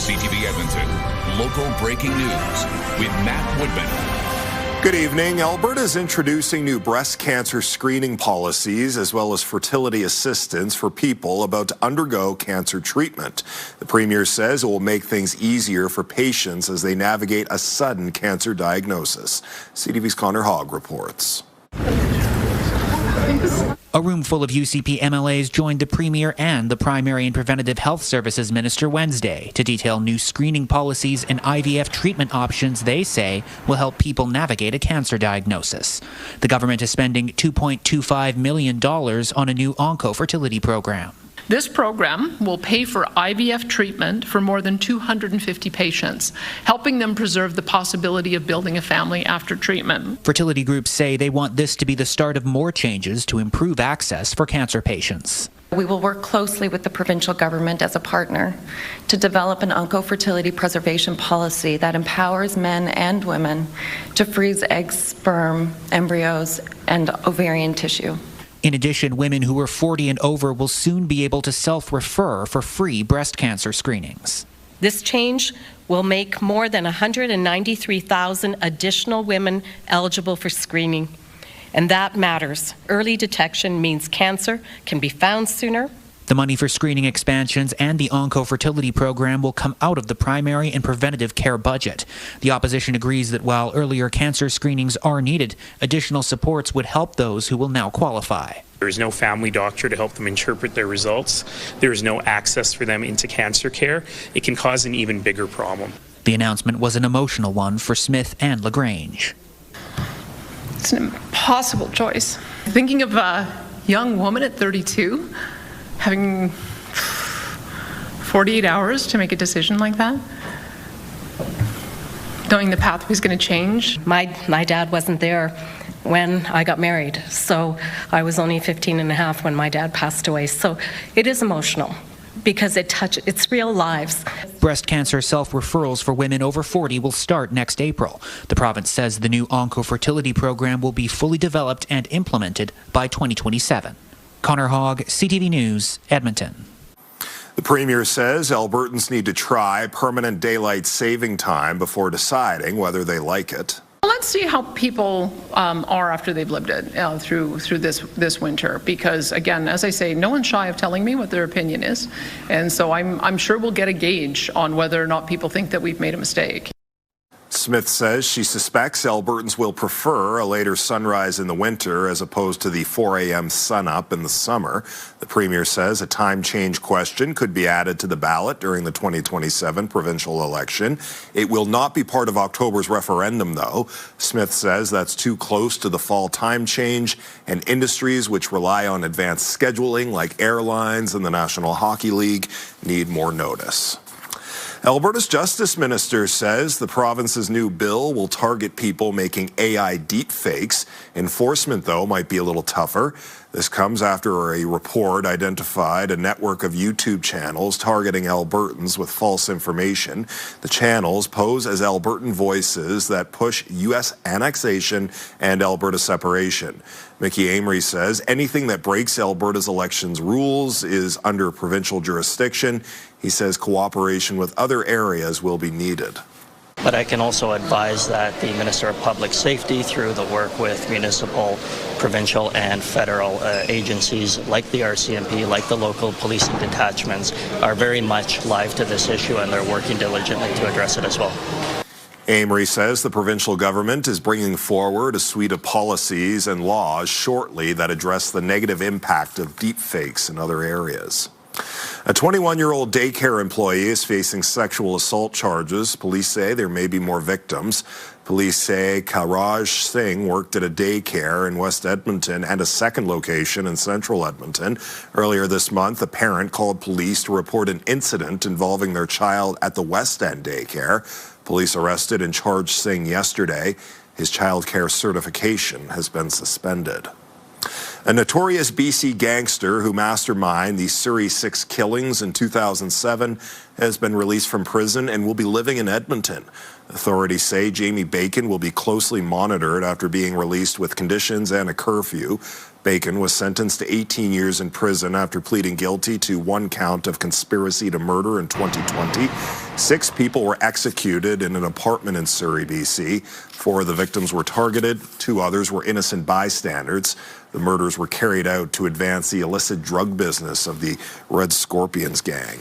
CTV Edmonton, local breaking news with Matt Woodman. Good evening. Alberta is introducing new breast cancer screening policies as well as fertility assistance for people about to undergo cancer treatment. The Premier says it will make things easier for patients as they navigate a sudden cancer diagnosis. CTV's Connor Hogg reports. A room full of UCP MLAs joined the Premier and the Primary and Preventative Health Services Minister Wednesday to detail new screening policies and IVF treatment options they say will help people navigate a cancer diagnosis. The government is spending $2.25 million on a new onco-fertility program. This program will pay for IVF treatment for more than 250 patients, helping them preserve the possibility of building a family after treatment. Fertility groups say they want this to be the start of more changes to improve access for cancer patients. We will work closely with the provincial government as a partner to develop an onco-fertility preservation policy that empowers men and women to freeze eggs, sperm, embryos, and ovarian tissue. In addition, women who are 40 and over will soon be able to self-refer for free breast cancer screenings. This change will make more than 193,000 additional women eligible for screening, and that matters. Early detection means cancer can be found sooner. The money for screening expansions and the onco-fertility program will come out of the primary and preventative care budget. The opposition agrees that while earlier cancer screenings are needed, additional supports would help those who will now qualify. There is no family doctor to help them interpret their results. There is no access for them into cancer care. It can cause an even bigger problem. The announcement was an emotional one for Smith and LaGrange. It's an impossible choice. Thinking of a young woman at 32 having 48 hours to make a decision like that, knowing the path was going to change. My dad wasn't there when I got married, so I was only 15 and a half when my dad passed away. So it is emotional because it's real lives. Breast cancer self-referrals for women over 40 will start next April. The province says the new onco-fertility program will be fully developed and implemented by 2027. Connor Hogg, CTV News, Edmonton. The Premier says Albertans need to try permanent daylight saving time before deciding whether they like it. Well, let's see how people are after they've lived it through this winter, because again, as I say, no one's shy of telling me what their opinion is, and so I'm sure we'll get a gauge on whether or not people think that we've made a mistake. Smith says she suspects Albertans will prefer a later sunrise in the winter as opposed to the 4 a.m. sunup in the summer. The Premier says a time change question could be added to the ballot during the 2027 provincial election. It will not be part of October's referendum, though. Smith says that's too close to the fall time change, and industries which rely on advanced scheduling, like airlines and the National Hockey League, need more notice. Alberta's Justice Minister says the province's new bill will target people making AI deepfakes. Enforcement, though, might be a little tougher. This comes after a report identified a network of YouTube channels targeting Albertans with false information. The channels pose as Albertan voices that push U.S. annexation and Alberta separation. Mickey Amory says anything that breaks Alberta's elections rules is under provincial jurisdiction. He says cooperation with other areas will be needed. But I can also advise that the Minister of Public Safety, through the work with municipal, provincial and federal agencies like the RCMP, like the local policing detachments, are very much live to this issue, and they're working diligently to address it as well. Amory says the provincial government is bringing forward a suite of policies and laws shortly that address the negative impact of deepfakes in other areas. A 21-year-old daycare employee is facing sexual assault charges. Police say there may be more victims. Police say Karaj Singh worked at a daycare in West Edmonton and a second location in central Edmonton. Earlier this month, a parent called police to report an incident involving their child at the West End daycare. Police arrested and charged Singh yesterday. His child care certification has been suspended. A notorious BC gangster who masterminded the Surrey Six killings in 2007 has been released from prison and will be living in Edmonton. Authorities say Jamie Bacon will be closely monitored after being released with conditions and a curfew. Bacon was sentenced to 18 years in prison after pleading guilty to one count of conspiracy to murder in 2020. 6 people were executed in an apartment in Surrey, BC. 4 of the victims were targeted. 2 others were innocent bystanders. The murders were carried out to advance the illicit drug business of the Red Scorpions gang.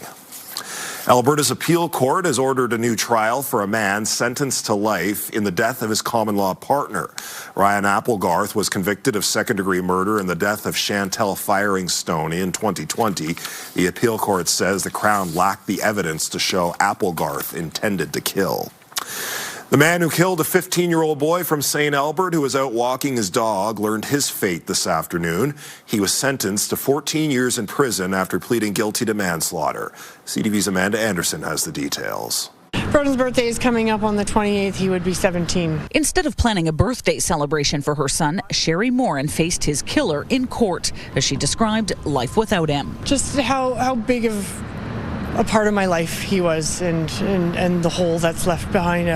Alberta's appeal court has ordered a new trial for a man sentenced to life in the death of his common-law partner. Ryan Applegarth was convicted of second-degree murder in the death of Chantel Firing-Stoney in 2020. The appeal court says the Crown lacked the evidence to show Applegarth intended to kill. The man who killed a 15-year-old boy from St. Albert who was out walking his dog learned his fate this afternoon. He was sentenced to 14 years in prison after pleading guilty to manslaughter. CTV's Amanda Anderson has the details. Broden's birthday is coming up on the 28th. He would be 17. Instead of planning a birthday celebration for her son, Sherry Morin faced his killer in court. As she described life without him. Just how big of a part of my life he was, and the hole that's left behind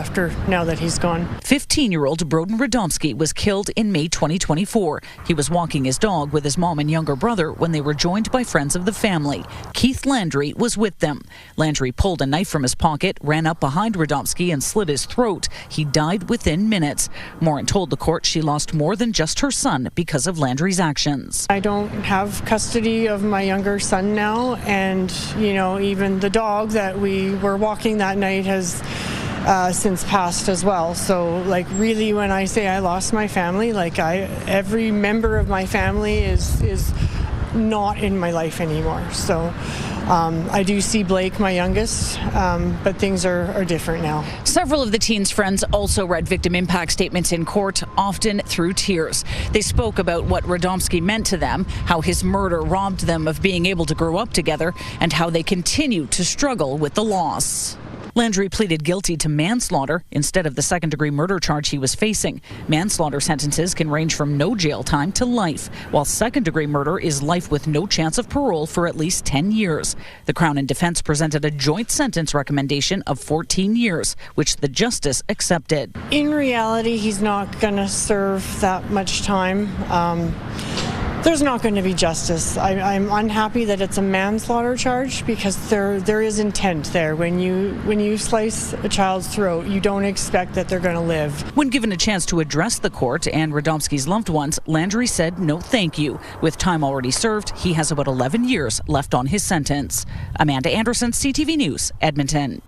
now that he's gone. 15-year-old Broden Radomski was killed in May 2024. He was walking his dog with his mom and younger brother when they were joined by friends of the family. Keith Landry was with them. Landry pulled a knife from his pocket, ran up behind Radomski and slit his throat. He died within minutes. Morin told the court she lost more than just her son because of Landry's actions. I don't have custody of my younger son now, and even the dog that we were walking that night has since passed as well. So really, when I say I lost my family, every member of my family is not in my life anymore. So I do see Blake, my youngest, but things are different now. Several of the teen's friends also read victim impact statements in court, often through tears. They spoke about what Radomski meant to them, how his murder robbed them of being able to grow up together, and how they continue to struggle with the loss. Landry pleaded guilty to manslaughter instead of the second-degree murder charge he was facing. Manslaughter sentences can range from no jail time to life, while second-degree murder is life with no chance of parole for at least 10 years. The Crown and Defence presented a joint sentence recommendation of 14 years, which the justice accepted. In reality, he's not going to serve that much time. There's not going to be justice. I'm unhappy that it's a manslaughter charge because there is intent there. When you slice a child's throat, you don't expect that they're going to live. When given a chance to address the court and Radomski's loved ones, Landry said no thank you. With time already served, he has about 11 years left on his sentence. Amanda Anderson, CTV News, Edmonton.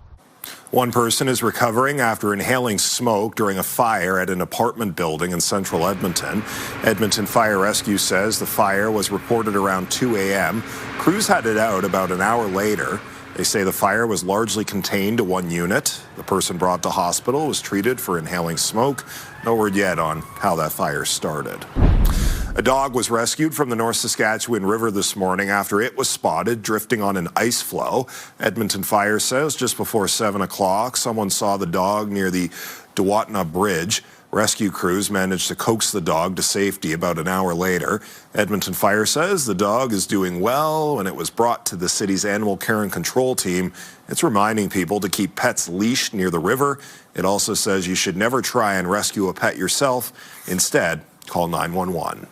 One person is recovering after inhaling smoke during a fire at an apartment building in central Edmonton. Edmonton Fire Rescue says the fire was reported around 2 a.m. Crews had it out about an hour later. They say the fire was largely contained to one unit. The person brought to hospital was treated for inhaling smoke. No word yet on how that fire started. A dog was rescued from the North Saskatchewan River this morning after it was spotted drifting on an ice floe. Edmonton Fire says just before 7 o'clock, someone saw the dog near the Dewatna Bridge. Rescue crews managed to coax the dog to safety about an hour later. Edmonton Fire says the dog is doing well. When it was brought to the city's animal care and control team, it's reminding people to keep pets leashed near the river. It also says you should never try and rescue a pet yourself. Instead, call 911.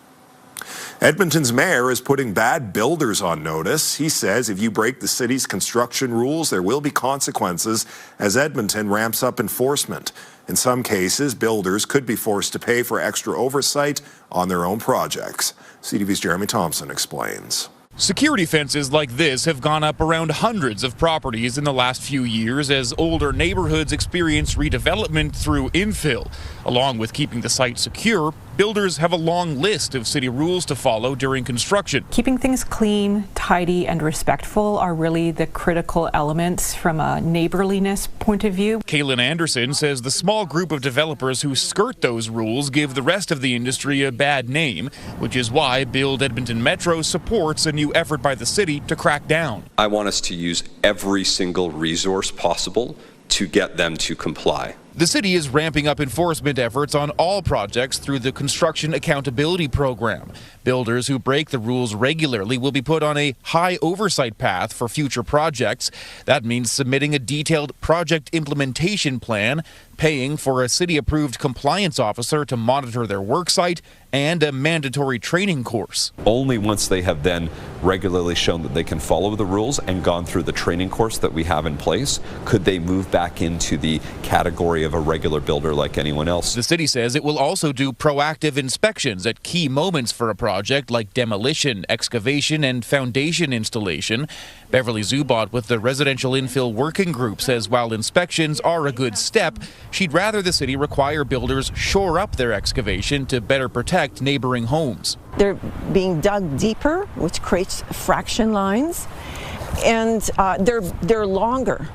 Edmonton's mayor is putting bad builders on notice. He says if you break the city's construction rules, there will be consequences as Edmonton ramps up enforcement. In some cases, builders could be forced to pay for extra oversight on their own projects. CTV's Jeremy Thompson explains. Security fences like this have gone up around hundreds of properties in the last few years as older neighborhoods experience redevelopment through infill. Along with keeping the site secure, builders have a long list of city rules to follow during construction. Keeping things clean, tidy, and respectful are really the critical elements from a neighborliness point of view. Kaylin Anderson says the small group of developers who skirt those rules give the rest of the industry a bad name, which is why Build Edmonton Metro supports a new effort by the city to crack down. I want us to use every single resource possible to get them to comply. The city is ramping up enforcement efforts on all projects through the Construction Accountability Program. Builders who break the rules regularly will be put on a high oversight path for future projects. That means submitting a detailed project implementation plan, paying for a city-approved compliance officer to monitor their worksite, and a mandatory training course. Only once they have then regularly shown that they can follow the rules and gone through the training course that we have in place could they move back into the category of a regular builder like anyone else. The city says it will also do proactive inspections at key moments for a project like demolition, excavation, and foundation installation. Beverly Zubot with the Residential Infill Working Group says while inspections are a good step, she'd rather the city require builders shore up their excavation to better protect neighboring homes. They're being dug deeper, which creates fraction lines, and they're longer.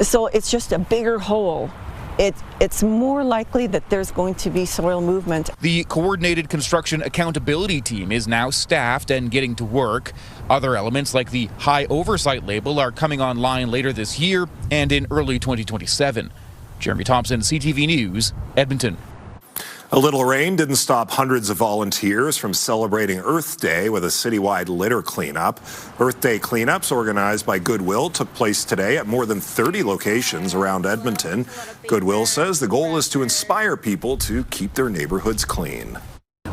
So it's just a bigger hole. It's more likely that there's going to be soil movement. The Coordinated Construction Accountability Team is now staffed and getting to work. Other elements like the high oversight label are coming online later this year and in early 2027. Jeremy Thompson, CTV News, Edmonton. A little rain didn't stop hundreds of volunteers from celebrating Earth Day with a citywide litter cleanup. Earth Day cleanups organized by Goodwill took place today at more than 30 locations around Edmonton. Goodwill says the goal is to inspire people to keep their neighborhoods clean.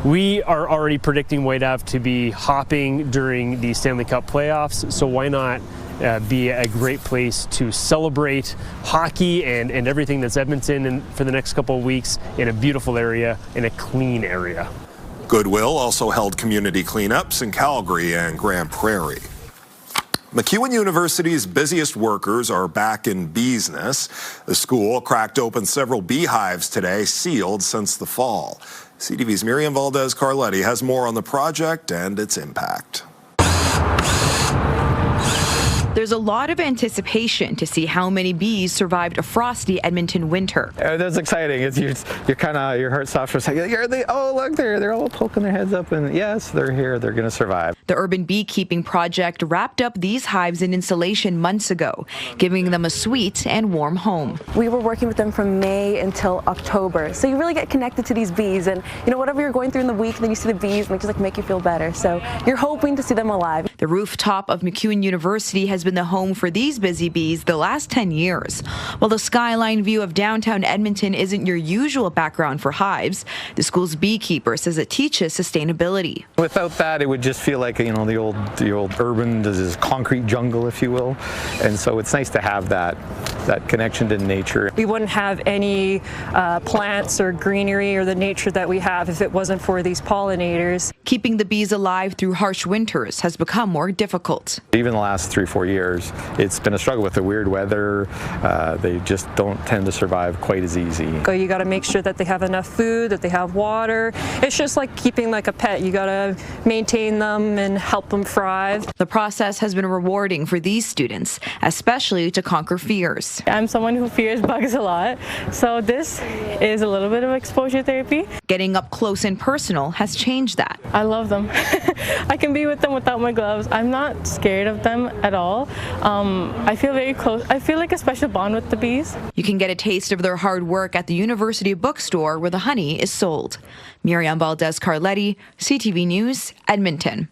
We are already predicting White Ave to be hopping during the Stanley Cup playoffs, so why not be a great place to celebrate hockey and everything that's Edmonton for the next couple of weeks in a beautiful area, in a clean area. Goodwill also held community cleanups in Calgary and Grand Prairie. MacEwan University's busiest workers are back in business. The school cracked open several beehives today, sealed since the fall. CTV's Miriam Valdez-Carletti has more on the project and its impact. There's a lot of anticipation to see how many bees survived a frosty Edmonton winter. That's exciting. Your heart stops for a second. Oh, look, they're all poking their heads up, and yes, they're here. They're going to survive. The Urban Beekeeping Project wrapped up these hives in installation months ago, giving them a sweet and warm home. We were working with them from May until October, so you really get connected to these bees, and whatever you're going through in the week, then you see the bees, and they just make you feel better. So you're hoping to see them alive. The rooftop of MacEwan University has been the home for these busy bees the last 10 years. While the skyline view of downtown Edmonton isn't your usual background for hives, the school's beekeeper says it teaches sustainability. Without that, it would just feel like the old urban, this concrete jungle, if you will. And so it's nice to have that connection to nature. We wouldn't have any plants or greenery or the nature that we have if it wasn't for these pollinators. Keeping the bees alive through harsh winters has become more difficult. Even the last 3-4 years, it's been a struggle with the weird weather. They just don't tend to survive quite as easy. You got to make sure that they have enough food, that they have water. It's just like keeping like a pet. You got to maintain them and help them thrive. The process has been rewarding for these students, especially to conquer fears. I'm someone who fears bugs a lot, so this is a little bit of exposure therapy. Getting up close and personal has changed that. I love them. I can be with them without my gloves. I'm not scared of them at all. I feel very close. I feel like a special bond with the bees. You can get a taste of their hard work at the University Bookstore where the honey is sold. Miriam Valdez-Carletti, CTV News, Edmonton.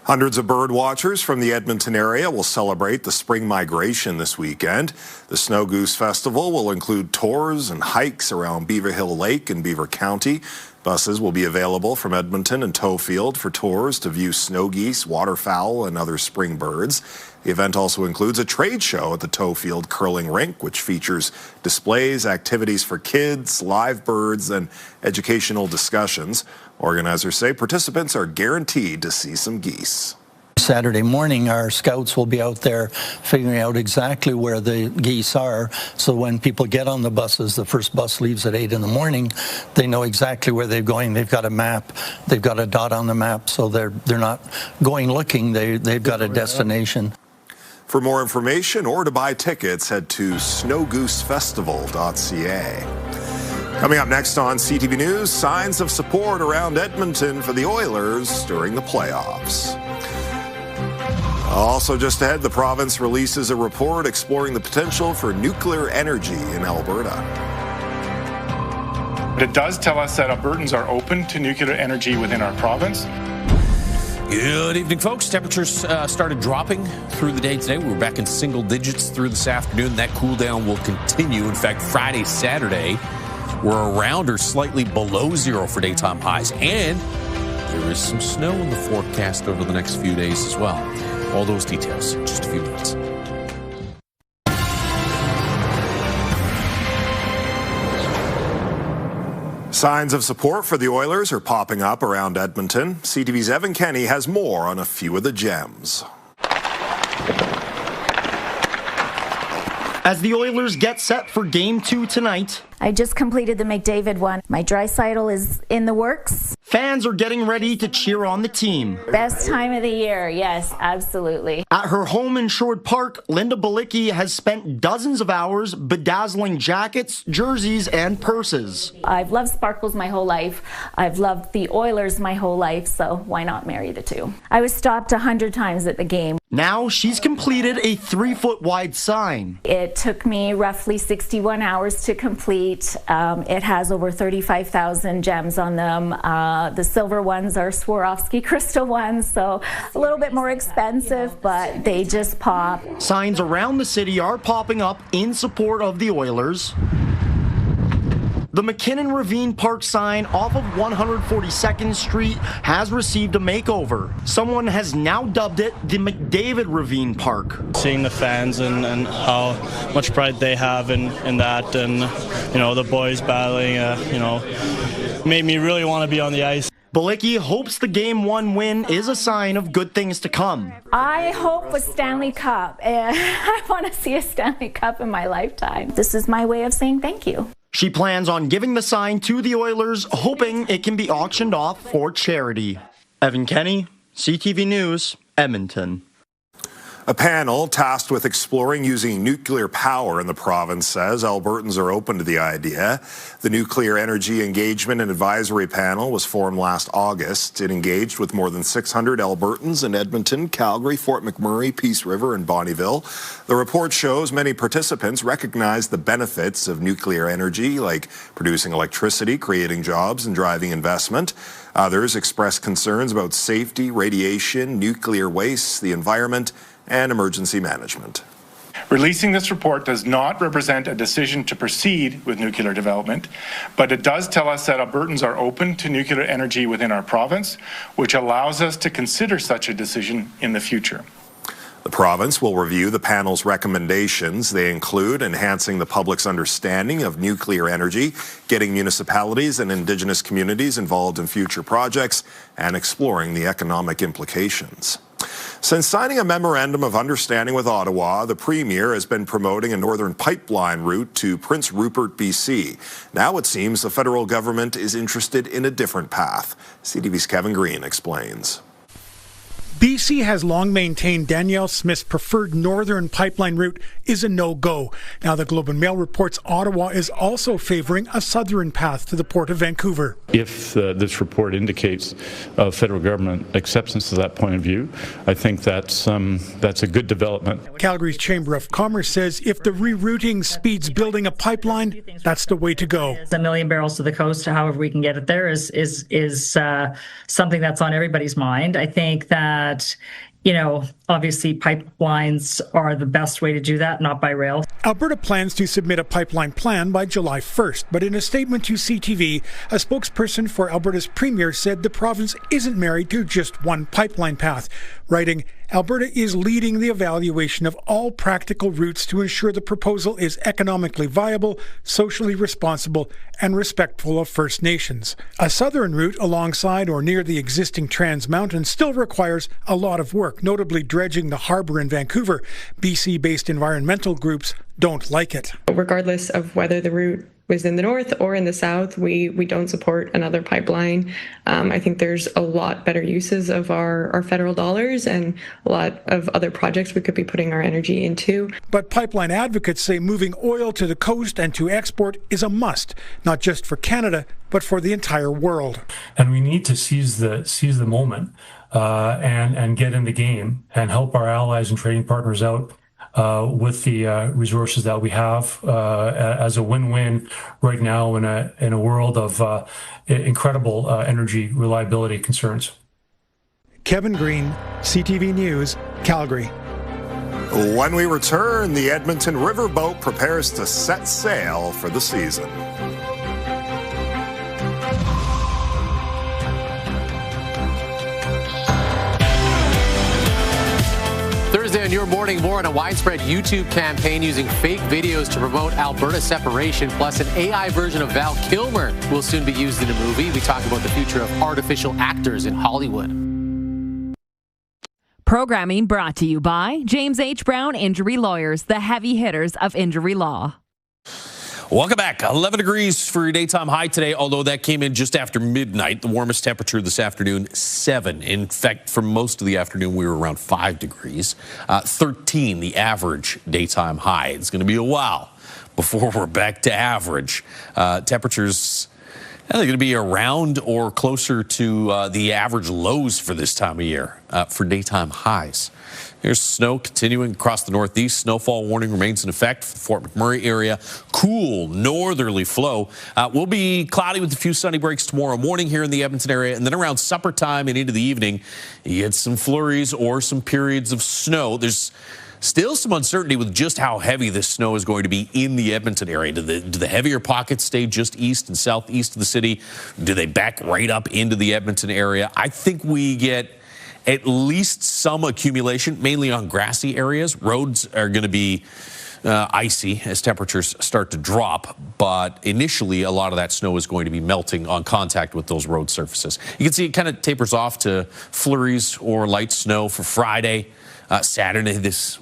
Hundreds of bird watchers from the Edmonton area will celebrate the spring migration this weekend. The Snow Goose Festival will include tours and hikes around Beaver Hill Lake in Beaver County. Buses will be available from Edmonton and Towfield for tours to view snow geese, waterfowl, and other spring birds. The event also includes a trade show at the Towfield Curling Rink, which features displays, activities for kids, live birds, and educational discussions. Organizers say participants are guaranteed to see some geese. Saturday morning, our scouts will be out there figuring out exactly where the geese are, so when people get on the buses, the first bus leaves at 8 in the morning, they know exactly where they're going. They've got a map, they've got a dot on the map, so they're not going looking, they've got a destination. For more information or to buy tickets, head to snowgoosefestival.ca. Coming up next on CTV News, signs of support around Edmonton for the Oilers during the playoffs. Also just ahead, the province releases a report exploring the potential for nuclear energy in Alberta. It does tell us that Albertans are open to nuclear energy within our province. Good evening, folks. Temperatures started dropping through the day today. We were back in single digits through this afternoon. That cool down will continue. In fact, Friday, Saturday, we're around or slightly below zero for daytime highs. And there is some snow in the forecast over the next few days as well. All those details in just a few minutes. Signs of support for the Oilers are popping up around Edmonton. CTV's Evan Kenny has more on a few of the gems. As the Oilers get set for Game 2 tonight, I just completed the McDavid one. My Draisaitl is in the works. Fans are getting ready to cheer on the team. Best time of the year, yes, absolutely. At her home in Sherwood Park, Linda Balicki has spent dozens of hours bedazzling jackets, jerseys, and purses. I've loved sparkles my whole life. I've loved the Oilers my whole life, so why not marry the two? I was stopped 100 times at the game. Now she's completed a 3-foot wide sign. It took me roughly 61 hours to complete. It has over 35,000 gems on them. The silver ones are Swarovski crystal ones, so a little bit more expensive, but they just pop. Signs around the city are popping up in support of the Oilers. The McKinnon Ravine Park sign off of 142nd Street has received a makeover. Someone has now dubbed it the McDavid Ravine Park. Seeing the fans and how much pride they have in that, and the boys battling, made me really want to be on the ice. Balicki hopes the Game 1 win is a sign of good things to come. I hope a Stanley Cup. I want to see a Stanley Cup in my lifetime. This is my way of saying thank you. She plans on giving the sign to the Oilers, hoping it can be auctioned off for charity. Evan Kenny, CTV News, Edmonton. A panel tasked with exploring using nuclear power in the province says Albertans are open to the idea. The Nuclear Energy Engagement and Advisory Panel was formed last August. It engaged with more than 600 Albertans in Edmonton, Calgary, Fort McMurray, Peace River, and Bonnyville. The report shows many participants recognize the benefits of nuclear energy, like producing electricity, creating jobs, and driving investment. Others express concerns about safety, radiation, nuclear waste, the environment, and emergency management. Releasing this report does not represent a decision to proceed with nuclear development, but it does tell us that Albertans are open to nuclear energy within our province, which allows us to consider such a decision in the future. The province will review the panel's recommendations. They include enhancing the public's understanding of nuclear energy, getting municipalities and Indigenous communities involved in future projects, and exploring the economic implications. Since signing a memorandum of understanding with Ottawa, the Premier has been promoting a northern pipeline route to Prince Rupert, BC. Now it seems the federal government is interested in a different path. CTV's Kevin Green explains. BC has long maintained Danielle Smith's preferred northern pipeline route is a no-go. Now the Globe and Mail reports Ottawa is also favoring a southern path to the Port of Vancouver. If this report indicates federal government acceptance to that point of view, I think that's a good development. Calgary's Chamber of Commerce says if the rerouting speeds building a pipeline, that's the way to go. A million barrels to the coast, however we can get it there, is something that's on everybody's mind. I think that, obviously pipelines are the best way to do that, not by rail. Alberta plans to submit a pipeline plan by July 1st, but in a statement to CTV, a spokesperson for Alberta's Premier said the province isn't married to just one pipeline path, writing, Alberta is leading the evaluation of all practical routes to ensure the proposal is economically viable, socially responsible, and respectful of First Nations. A southern route alongside or near the existing Trans Mountain still requires a lot of work, notably dredging the harbour in Vancouver. BC-based environmental groups don't like it. Regardless of whether the route was in the north or in the south, we don't support another pipeline. I think there's a lot better uses of our federal dollars and a lot of other projects we could be putting our energy into. But pipeline advocates say moving oil to the coast and to export is a must, not just for Canada, but for the entire world. And we need to seize the moment and get in the game and help our allies and trading partners out with the resources that we have as a win-win right now in a world of incredible energy reliability concerns. Kevin Green, CTV News, Calgary. When we return, the Edmonton riverboat prepares to set sail for the season. Thursday on Your Morning, more on a widespread YouTube campaign using fake videos to promote Alberta separation, plus an AI version of Val Kilmer will soon be used in a movie. We talk about the future of artificial actors in Hollywood. Programming brought to you by James H. Brown Injury Lawyers, the heavy hitters of injury law. Welcome back. 11 degrees for your daytime high today, although that came in just after midnight. The warmest temperature this afternoon, 7. In fact, for most of the afternoon, we were around 5 degrees. 13, the average daytime high. It's going to be a while before we're back to average. Temperatures, they're going to be around or closer to the average lows for this time of year for daytime highs. Here's snow continuing across the northeast. Snowfall warning remains in effect for the Fort McMurray area. Cool northerly flow. Will be cloudy with a few sunny breaks tomorrow morning here in the Edmonton area. And then around supper time and into the evening, you get some flurries or some periods of snow. There's still some uncertainty with just how heavy this snow is going to be in the Edmonton area. Do the heavier pockets stay just east and southeast of the city? Do they back right up into the Edmonton area? I think we get at least some accumulation, mainly on grassy areas. Roads are going to be icy as temperatures start to drop, but initially a lot of that snow is going to be melting on contact with those road surfaces. You can see it kind of tapers off to flurries or light snow for Friday. Saturday, this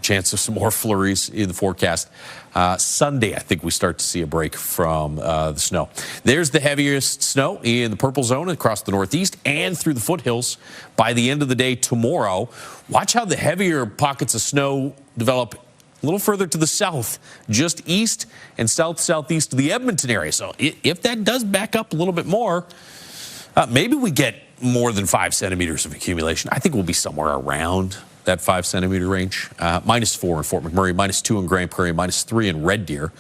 chance of some more flurries in the forecast. Sunday, I think we start to see a break from the snow. There's the heaviest snow in the purple zone across the northeast and through the foothills by the end of the day tomorrow. Watch how the heavier pockets of snow develop a little further to the south, just east and southeast of the Edmonton area. So if that does back up a little bit more, maybe we get more than 5 centimeters of accumulation. I think we'll be somewhere around that 5 centimeter range. -4 in Fort McMurray, -2 in Grand Prairie, -3 in Red Deer.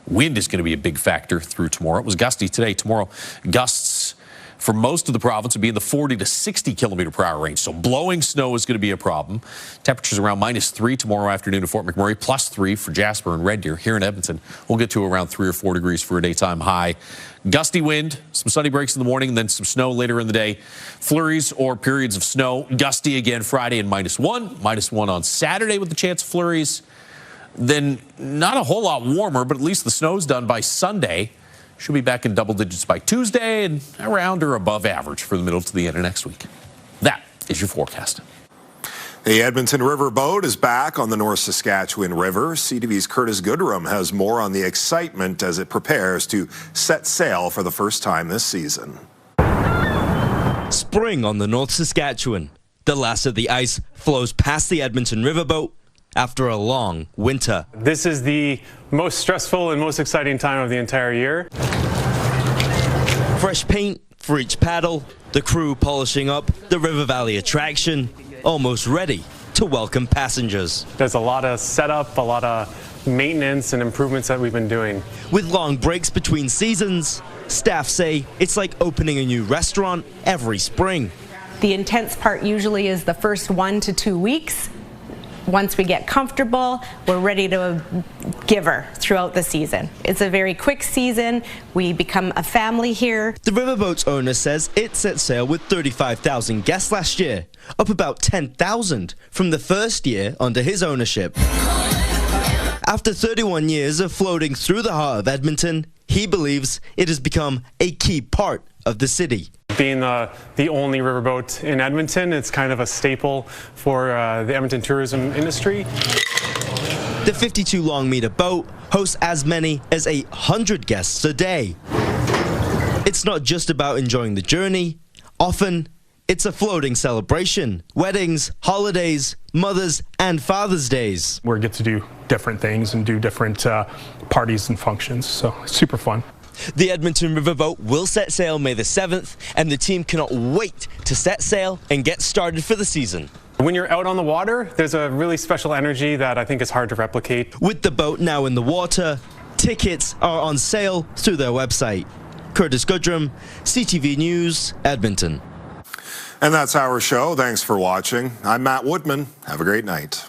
Wind is going to be a big factor through tomorrow. It was gusty today. Tomorrow, gusts for most of the province will be in the 40 to 60 kilometer per hour range. So blowing snow is going to be a problem. Temperatures around -3 tomorrow afternoon in Fort McMurray, +3 for Jasper and Red Deer. Here in Edmonton, we'll get to around 3 or 4 degrees for a daytime high. Gusty wind, some sunny breaks in the morning, and then some snow later in the day. Flurries or periods of snow. Gusty again Friday and -1 on Saturday with the chance of flurries. Then not a whole lot warmer, but at least the snow's done by Sunday. Should be back in double digits by Tuesday and around or above average for the middle to the end of next week. That is your forecast. The Edmonton Riverboat is back on the North Saskatchewan River. CTV's Curtis Goodrum has more on the excitement as it prepares to set sail for the first time this season. Spring on the North Saskatchewan. The last of the ice flows past the Edmonton Riverboat after a long winter. This is the most stressful and most exciting time of the entire year. Fresh paint for each paddle, the crew polishing up the River Valley attraction, almost ready to welcome passengers. There's a lot of setup, a lot of maintenance and improvements that we've been doing. With long breaks between seasons, staff say it's like opening a new restaurant every spring. The intense part usually is the first 1 to 2 weeks. Once we get comfortable, we're ready to give her throughout the season. It's a very quick season. We become a family here. The riverboat's owner says it set sail with 35,000 guests last year, up about 10,000 from the first year under his ownership. After 31 years of floating through the heart of Edmonton, he believes it has become a key part of the city. Being the only riverboat in Edmonton, it's kind of a staple for the Edmonton tourism industry. The 52 long meter boat hosts as many as 800 guests a day. It's not just about enjoying the journey. Often, it's a floating celebration. Weddings, holidays, Mother's and Father's Days. We get to do different things and do different parties and functions, so it's super fun. The Edmonton Riverboat will set sail May the 7th, and the team cannot wait to set sail and get started for the season. When you're out on the water, there's a really special energy that I think is hard to replicate. With the boat now in the water, tickets are on sale through their website. Curtis Goodrum, CTV News, Edmonton. And that's our show. Thanks for watching. I'm Matt Woodman. Have a great night.